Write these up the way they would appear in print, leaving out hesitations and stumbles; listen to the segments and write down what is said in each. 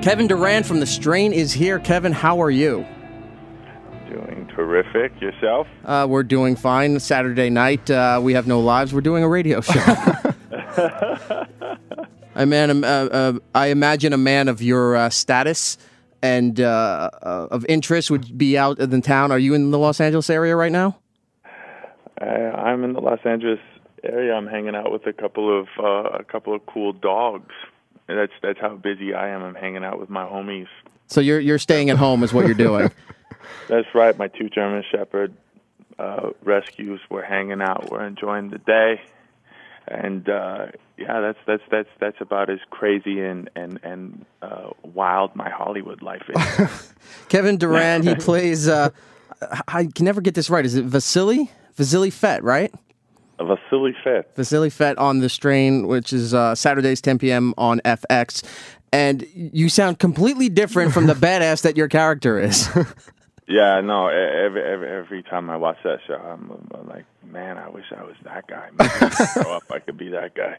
Kevin Durand from The Strain is here. Kevin, how are you? Doing terrific. Yourself? We're doing fine. Saturday night, we have no lives. We're doing a radio show. I imagine a man of your status and of interest would be out in the town. Are you in the Los Angeles area right now? I'm in the Los Angeles area. I'm hanging out with a couple of cool dogs. That's how busy I am. I'm hanging out with my homies. So you're staying at home is what you're doing. That's right. My 2 German Shepherd rescues. We're hanging out. We're enjoying the day, and that's about as crazy and wild my Hollywood life is. Kevin Durand. He plays. I can never get this right. Is it Vasily? Vasily Fett, right? Vasily Fett. Vasily Fett on The Strain, which is Saturdays 10 p.m. on FX. And you sound completely different from the badass that your character is. Yeah, no. Every time I watch that show, I'm like, man, I wish I was that guy. Maybe when I grow up, I could be that guy.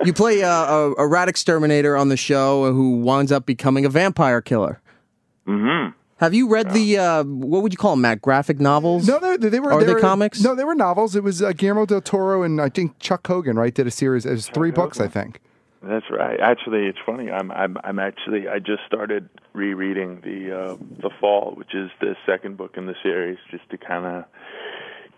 You play a rat exterminator on the show who winds up becoming a vampire killer. Mm-hmm. Have you read the, what would you call them, Matt, graphic novels? No, they were... Are they comics? No, they were novels. It was Guillermo del Toro and I think Chuck Hogan, right, did a series. It was 3 books, I think. That's right. Actually, it's funny. I just started rereading the Fall, which is the second book in the series, just to kind of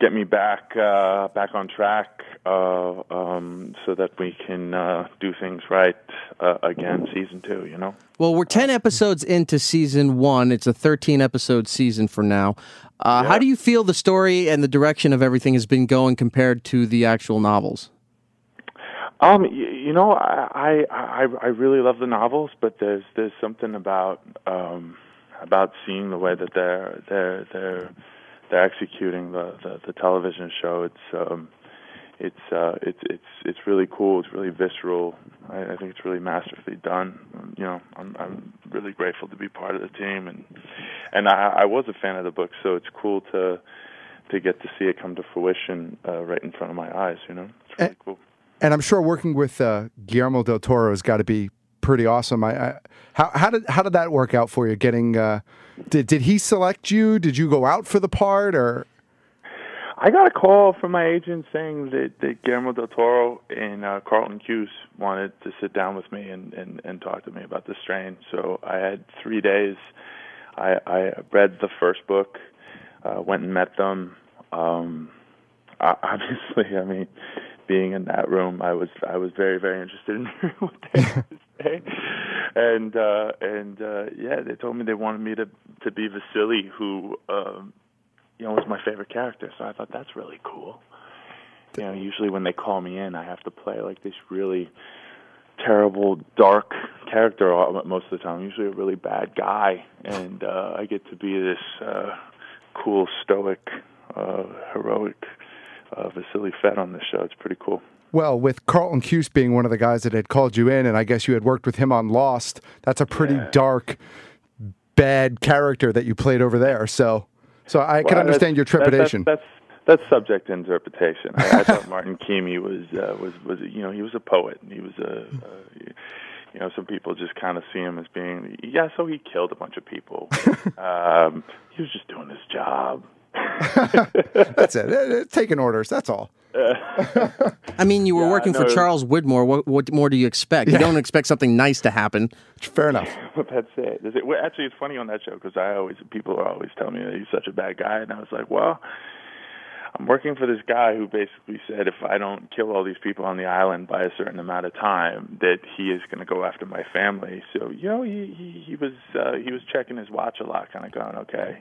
get me back on track, so that we can do things right again, season 2. You know. Well, we're 10 episodes into season 1. It's a 13-episode season for now. How do you feel the story and the direction of everything has been going compared to the actual novels? You know, I really love the novels, but there's something about seeing the way that they're executing the television show. It's really cool. It's really visceral. I think it's really masterfully done. You know, I'm really grateful to be part of the team, and I was a fan of the book, so it's cool to get to see it come to fruition right in front of my eyes. You know, it's really cool. And I'm sure working with Guillermo del Toro has got to be pretty awesome. How did that work out for you? Getting did he select you? Did you go out for the part, or? I got a call from my agent saying that Guillermo del Toro and Carlton Cuse wanted to sit down with me and talk to me about The Strain. So I had 3 days. I read the first book, went and met them. Obviously, I mean, being in that room, I was very, very interested in hearing what they had to say, and they told me they wanted me to be Vasily, who was my favorite character. So I thought that's really cool. You know, usually when they call me in, I have to play like this really terrible, dark character most of the time. Usually a really bad guy, and I get to be this cool, stoic, heroic Vasily Fett on this show. It's pretty cool. Well, with Carlton Cuse being one of the guys that had called you in, and I guess you had worked with him on Lost, that's a pretty dark, bad character that you played over there. So I can understand your trepidation. That's subject to interpretation. I thought Martin Keamy was he was a poet. He was some people just kind of see him as being, so he killed a bunch of people. He was just doing his job. That's it. Taking orders. That's all. I mean, you were working for Charles Widmore. What more do you expect? You don't expect something nice to happen. Fair enough. That's it. Well, actually, it's funny on that show because people are always telling me that he's such a bad guy, and I was like, well, I'm working for this guy who basically said if I don't kill all these people on the island by a certain amount of time, that he is going to go after my family. So he was checking his watch a lot, kind of going, okay.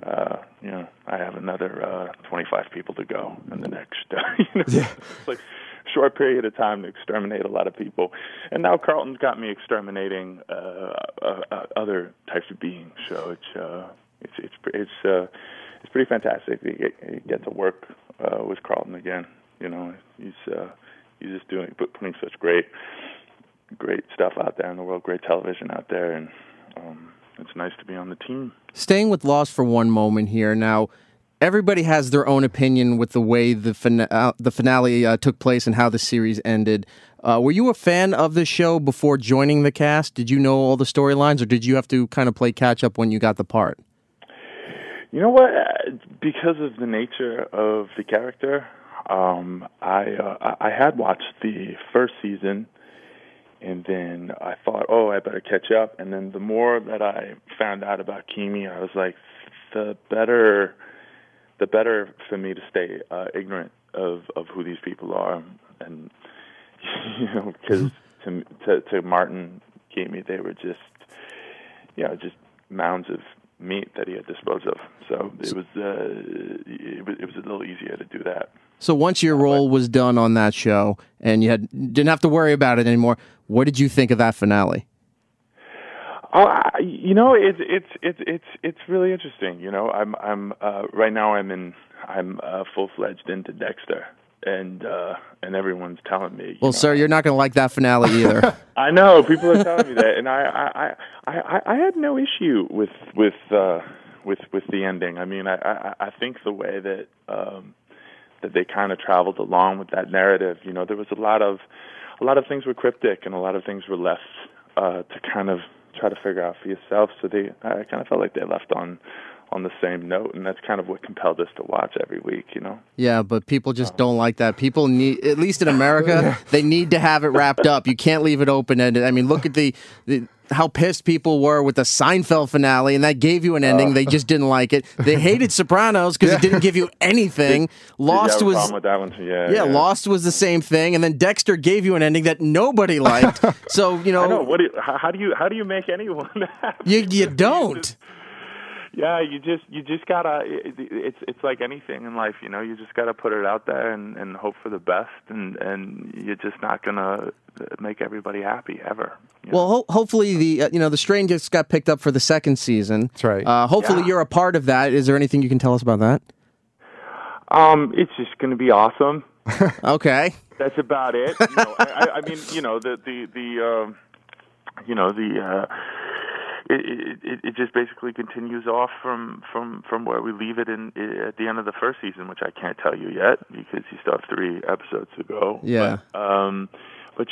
I have another 25 people to go in the next, it's like a short period of time to exterminate a lot of people. And now Carlton's got me exterminating other types of beings. So it's pretty fantastic. You get to work with Carlton again. You know, he's just putting such great stuff out there in the world, great television out there, and it's nice to be on the team. Staying with Lost for one moment here. Now, everybody has their own opinion with the way the finale took place and how the series ended. Were you a fan of the show before joining the cast? Did you know all the storylines, or did you have to kind of play catch up when you got the part? You know what? Because of the nature of the character, I had watched the first season, and then I thought, oh, I better catch up. And then the more that I found out about Kimi, I was like, the better for me to stay ignorant of who these people are. And because to Martin Kimi, they were just mounds of meat that he had disposed of. So it was a little easier to do that. So once your role was done on that show and you didn't have to worry about it anymore, what did you think of that finale? It's really interesting. I'm right now I'm full-fledged into Dexter, and everyone's telling me. Well, sir, you're not going to like that finale either. I know people are telling me that, and I had no issue with the ending. I mean, I think the way that they kind of traveled along with that narrative, there was a lot of things were cryptic, and a lot of things were left to kind of try to figure out for yourself. So I kind of felt like they left on the same note, and that's kind of what compelled us to watch every week, Yeah, but people just don't like that. People need, at least in America, they need to have it wrapped up. You can't leave it open-ended. I mean, look at how pissed people were with the Seinfeld finale, and that gave you an ending. They just didn't like it. They hated Sopranos because it didn't give you anything. Lost was with that one too. Yeah, Lost was the same thing, and then Dexter gave you an ending that nobody liked. So I know. How do you make anyone happy? You don't. Yeah, you just gotta. It's like anything in life, You just gotta put it out there and hope for the best, and you're just not gonna make everybody happy ever. Well, hopefully the Strain just got picked up for the second season. That's right. Hopefully you're a part of that. Is there anything you can tell us about that? It's just gonna be awesome. Okay. That's about it. I mean, It just basically continues off from where we leave it at the end of the first season, which I can't tell you yet because you still have 3 episodes to go. Yeah. But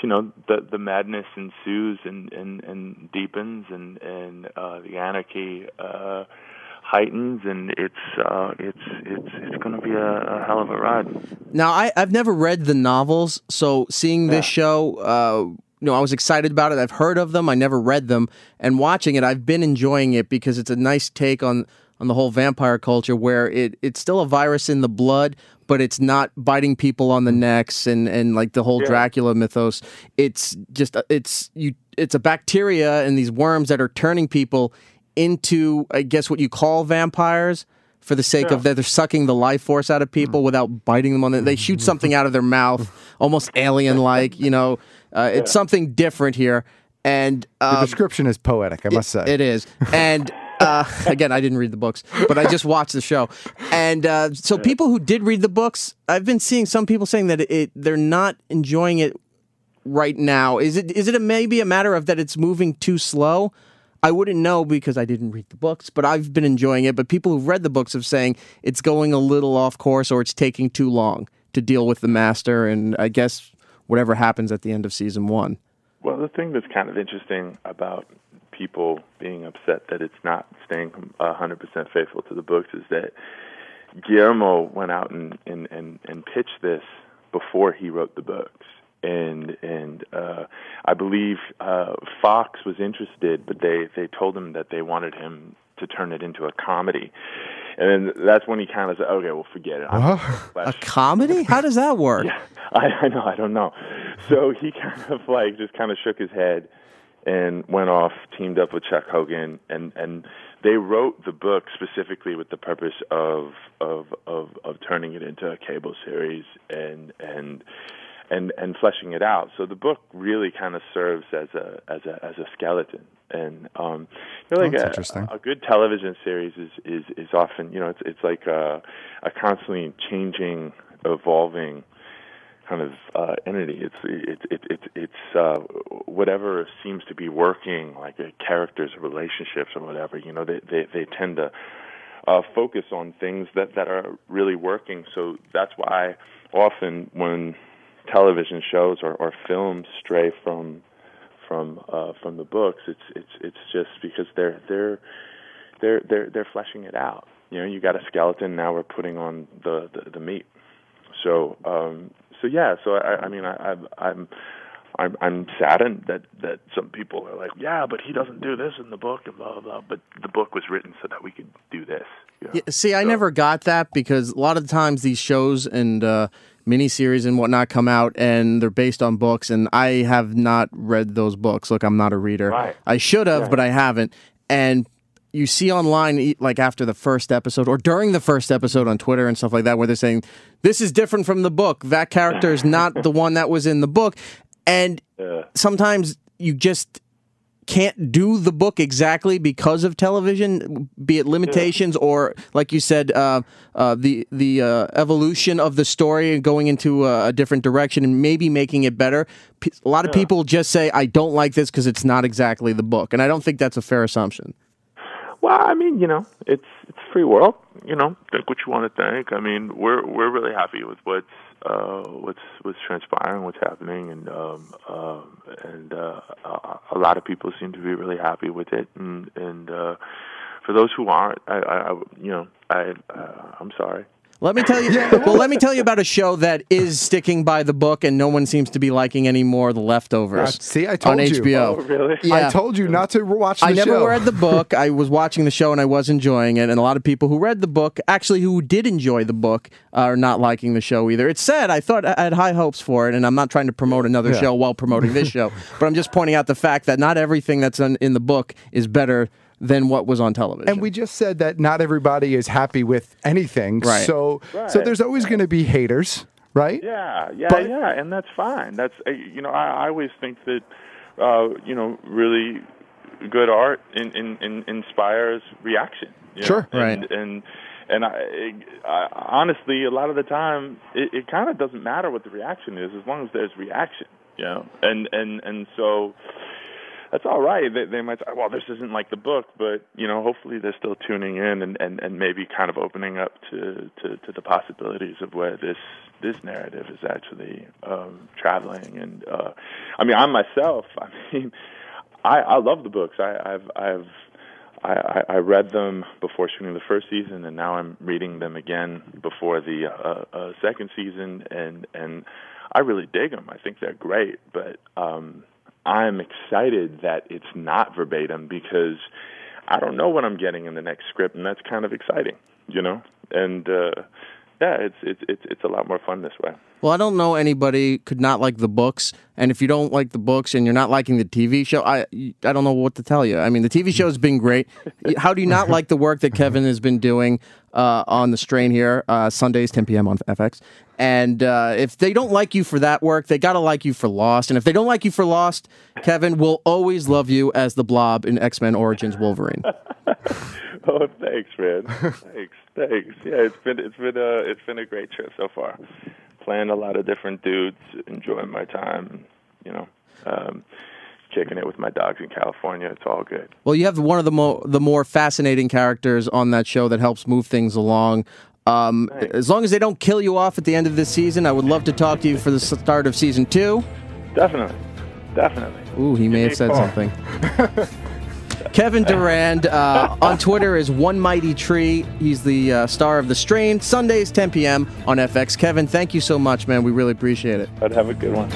the madness ensues and deepens, and the anarchy heightens, and it's going to be a hell of a ride. Now, I've never read the novels, so seeing this show. I was excited about it. I've heard of them. I never read them. And watching it, I've been enjoying it because it's a nice take on the whole vampire culture where it's still a virus in the blood, but it's not biting people on the necks and like the whole Dracula mythos. It's just it's a bacteria and these worms that are turning people into, I guess, what you call vampires for the sake of that they're sucking the life force out of people without biting them on the. They shoot something out of their mouth, almost alien-like. It's something different here, and the description is poetic, I must say. It is, and again, I didn't read the books, but I just watched the show, and so people who did read the books, I've been seeing some people saying that they're not enjoying it right now. Is it maybe a matter of that it's moving too slow? I wouldn't know because I didn't read the books, but I've been enjoying it. But people who've read the books are saying it's going a little off course or it's taking too long to deal with the master and I guess whatever happens at the end of season 1. Well, the thing that's kind of interesting about people being upset that it's not staying 100% faithful to the books is that Guillermo went out and pitched this before he wrote the books. And I believe Fox was interested, but they told him that they wanted him to turn it into a comedy. And then that's when he kind of said, okay, well, forget it. A comedy? How does that work? Yeah, I know, I don't know. So he kind of just kind of shook his head and went off, teamed up with Chuck Hogan, and they wrote the book specifically with the purpose of turning it into a cable series and fleshing it out. So the book really kind of serves as a skeleton. And interesting. A good television series is often it's like a constantly changing, evolving kind of entity. It's whatever seems to be working, like characters, relationships, or whatever. They tend to focus on things that are really working. So that's why often when television shows or films stray from the books, it's just because they're fleshing it out. You know, you got a skeleton, now we're putting on the meat. So I'm saddened that some people are like, yeah, but he doesn't do this in the book and blah blah blah. But the book was written so that we could do this. You know? Yeah, see, I never got that, because a lot of the times these shows and miniseries and whatnot come out and they're based on books, and I have not read those books. Look, I'm not a reader. Right. I should have, but I haven't. And you see online, like after the first episode or during the first episode on Twitter and stuff like that, where they're saying, this is different from the book. That character is not the one that was in the book. And sometimes you just can't do the book exactly because of television, be it limitations or, like you said, the evolution of the story and going into a different direction and maybe making it better. A lot of people just say, I don't like this because it's not exactly the book. And I don't think that's a fair assumption. Well, I mean, you know, it's free world. You know, think what you want to think. I mean, we're really happy with what's transpiring, what's happening, and a lot of people seem to be really happy with it. And for those who aren't, I'm sorry. Let me tell you. Well, let me tell you about a show that is sticking by the book, and no one seems to be liking anymore. The Leftovers. See, I told on you. HBO. Oh, really? Yeah. I told you not to watch the show. I never read the book. I was watching the show and I was enjoying it. And a lot of people who read the book, actually who did enjoy the book, are not liking the show either. It's sad. I thought I had high hopes for it, and I'm not trying to promote another show while promoting this show. But I'm just pointing out the fact that not everything that's in the book is better than what was on television. And we just said that not everybody is happy with anything. Right. So there's always going to be haters, right? Yeah, and that's fine. That's I always think that really good art inspires reaction. Sure. Right. And I honestly, a lot of the time, it kind of doesn't matter what the reaction is as long as there's reaction. You know, and so. That's all right. They might say, well, this isn't like the book, but, you know, hopefully they're still tuning in and maybe kind of opening up to the possibilities of where this narrative is actually traveling. And, I mean, I love the books. I read them before shooting the first season, and now I'm reading them again before the second season, and I really dig them. I think they're great, but I'm excited that it's not verbatim because I don't know what I'm getting in the next script, and that's kind of exciting, you know? And it's a lot more fun this way. Well, I don't know anybody could not like the books, and if you don't like the books and you're not liking the TV show, I don't know what to tell you. I mean, the TV show has been great. How do you not like the work that Kevin has been doing on The Strain here, Sundays, 10 p.m. on FX? And if they don't like you for that work, they got to like you for Lost. And if they don't like you for Lost, Kevin will always love you as the Blob in X-Men Origins Wolverine. Oh, thanks, man. Thanks. Yeah, it's been a great trip so far. Playing a lot of different dudes, enjoying my time, you know, kicking it with my dogs in California. It's all good. Well, you have one of the more fascinating characters on that show that helps move things along. As long as they don't kill you off at the end of this season, I would love to talk to you for the start of season 2. Definitely. Ooh, he may have said something. Kevin Durand on Twitter is One Mighty Tree. He's the star of The Strain, Sundays, 10 p.m. on FX. Kevin, thank you so much, man. We really appreciate it. I'd have a good one.